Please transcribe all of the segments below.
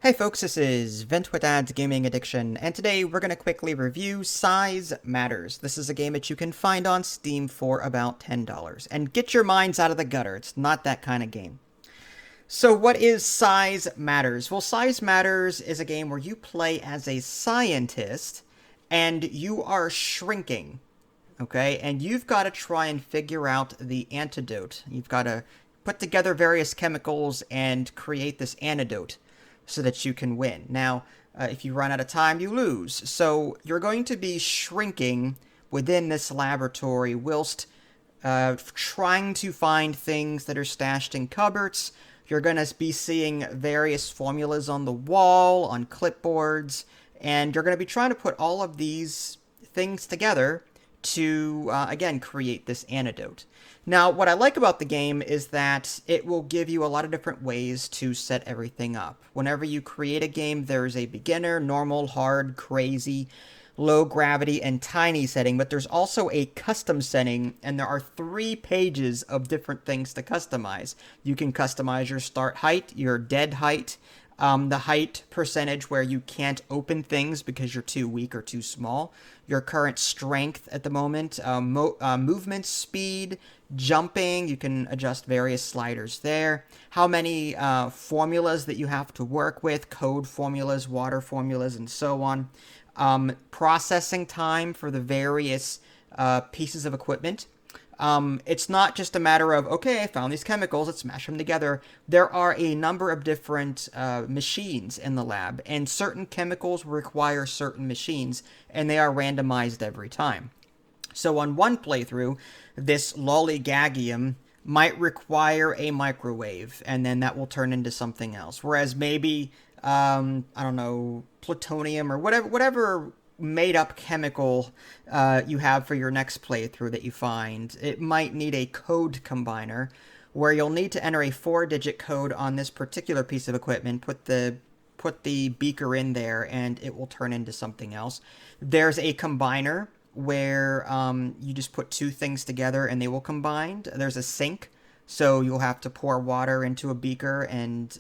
Hey folks, this is Vent with Dad's Gaming Addiction, and today we're going to quickly review Size Matters. This is a game that you can find on Steam for about $10. And get your minds out of the gutter, it's not that kind of game. So what is Size Matters? Well, Size Matters is a game where you play as a scientist, and you are shrinking, okay? And you've got to try and figure out the antidote. You've got to put together various chemicals and create this antidote so that you can win. Now, if you run out of time, you lose. So you're going to be shrinking within this laboratory whilst trying to find things that are stashed in cupboards. You're going to be seeing various formulas on the wall, on clipboards, and you're going to be trying to put all of these things together to, again, create this antidote. Now, what I like about the game is that it will give you a lot of different ways to set everything up. Whenever you create a game, there's a beginner, normal, hard, crazy, low gravity, and tiny setting, but there's also a custom setting, and there are 3 pages of different things to customize. You can customize your start height, your dead height, the height percentage where you can't open things because you're too weak or too small, your current strength at the moment, movement speed, jumping, you can adjust various sliders there, how many formulas that you have to work with, code formulas, water formulas, and so on, processing time for the various pieces of equipment. It's not just a matter of, okay, I found these chemicals, let's smash them together. There are a number of different machines in the lab, and certain chemicals require certain machines, and they are randomized every time. So on one playthrough, this lollygagium might require a microwave, and then that will turn into something else. Whereas maybe, I don't know, plutonium or whatever made-up chemical you have for your next playthrough that you find, it might need a code combiner where you'll need to enter a 4-digit code on this particular piece of equipment, put the beaker in there, and it will turn into something else. There's a combiner where you just put 2 things together and they will combine. There's a sink, so you'll have to pour water into a beaker and,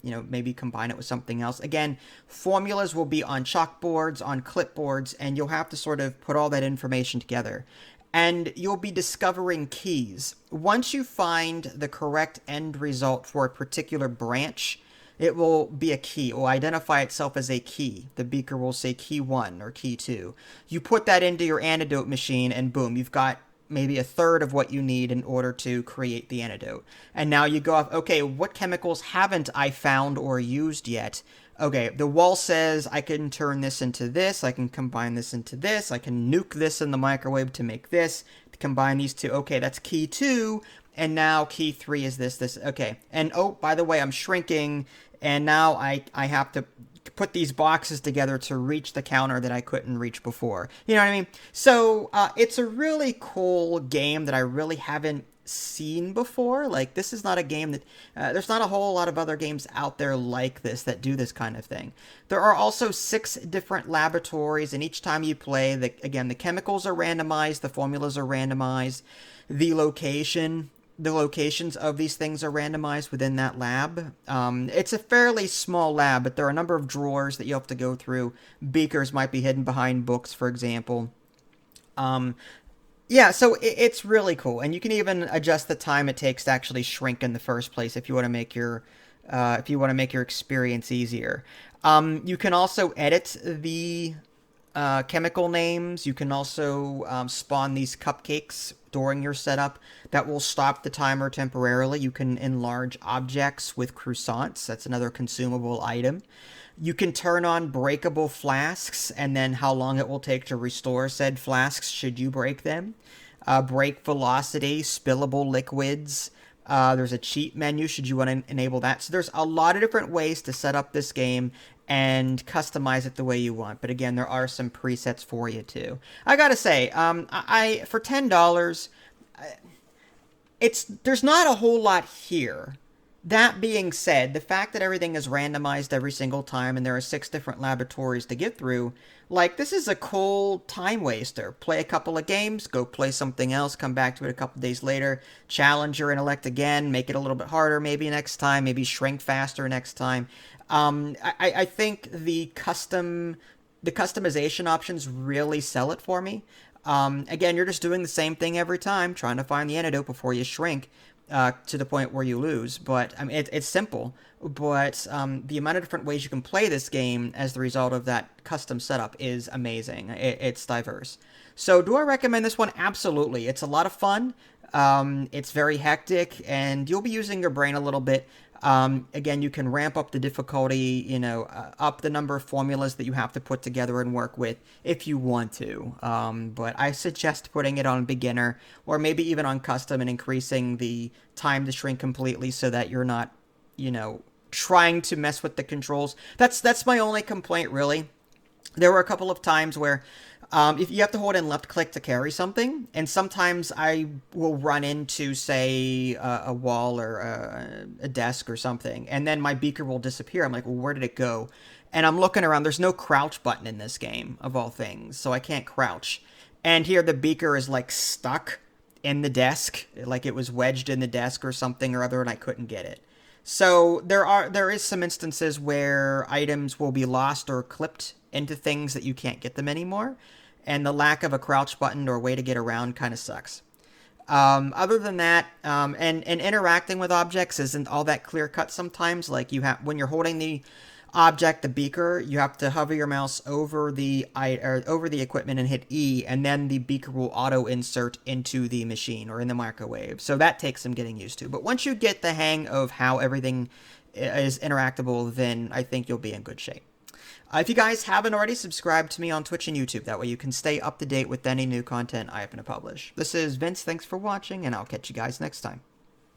maybe combine it with something else. Again, formulas will be on chalkboards, on clipboards, and you'll have to sort of put all that information together. And you'll be discovering keys. Once you find the correct end result for a particular branch, it will be a key. It will identify itself as a key. The beaker will say key 1 or key 2. You put that into your antidote machine and boom, you've got maybe a third of what you need in order to create the antidote. And now you go off, okay, what chemicals haven't I found or used yet? Okay, the wall says I can turn this into this, I can combine this into this, I can nuke this in the microwave to make this, to combine these 2. Okay, that's key 2, and now key 3 is this. Okay, and oh, by the way, I'm shrinking, and now I have to put these boxes together to reach the counter that I couldn't reach before. You know what I mean? So it's a really cool game that I really haven't seen before. Like, this is not a game that there's not a whole lot of other games out there like this that do this kind of thing. There are also 6 different laboratories, and each time you play, again, the chemicals are randomized, the formulas are randomized, the locations of these things are randomized within that lab. It's a fairly small lab, but there are a number of drawers that you have to go through. Beakers might be hidden behind books, for example. Yeah, so it's really cool, and you can even adjust the time it takes to actually shrink in the first place if you want to make your experience easier. You can also edit the chemical names. You can also spawn these cupcakes during your setup that will stop the timer temporarily. You can enlarge objects with croissants. That's another consumable item. You can turn on breakable flasks and then how long it will take to restore said flasks should you break them. Break velocity, spillable liquids. There's a cheat menu should you want to enable that. So there's a lot of different ways to set up this game and customize it the way you want. But again, there are some presets for you too. I gotta say, I for $10, there's not a whole lot here. That being said, the fact that everything is randomized every single time and there are 6 different laboratories to get through, like, this is a cool time waster. Play a couple of games, go play something else, come back to it a couple days later, challenge your intellect again, make it a little bit harder maybe next time, maybe shrink faster next time. I think the customization options really sell it for me. Again, you're just doing the same thing every time, trying to find the antidote before you shrink to the point where you lose. But I mean, it's simple. But the amount of different ways you can play this game as the result of that custom setup is amazing. It's diverse. So, do I recommend this one? Absolutely. It's a lot of fun. It's very hectic, and you'll be using your brain a little bit. Again, you can ramp up the difficulty, up the number of formulas that you have to put together and work with if you want to. But I suggest putting it on beginner or maybe even on custom and increasing the time to shrink completely so that you're not, trying to mess with the controls. That's my only complaint, really. There were a couple of times where if you have to hold in left click to carry something, and sometimes I will run into, say, a wall or a desk or something, and then my beaker will disappear. I'm like, well, where did it go? And I'm looking around. There's no crouch button in this game, of all things, so I can't crouch. And here the beaker is, like, stuck in the desk, like it was wedged in the desk or something or other, and I couldn't get it. So there is some instances where items will be lost or clipped into things that you can't get them anymore, and the lack of a crouch button or way to get around kind of sucks. Other than that, and interacting with objects isn't all that clear cut sometimes. Like when you're holding the object, the beaker, you have to hover your mouse over the equipment and hit E, and then the beaker will auto insert into the machine or in the microwave. So that takes some getting used to. But once you get the hang of how everything is interactable, then I think you'll be in good shape. If you guys haven't already, subscribe to me on Twitch and YouTube. That way you can stay up to date with any new content I happen to publish. This is Vince. Thanks for watching, and I'll catch you guys next time.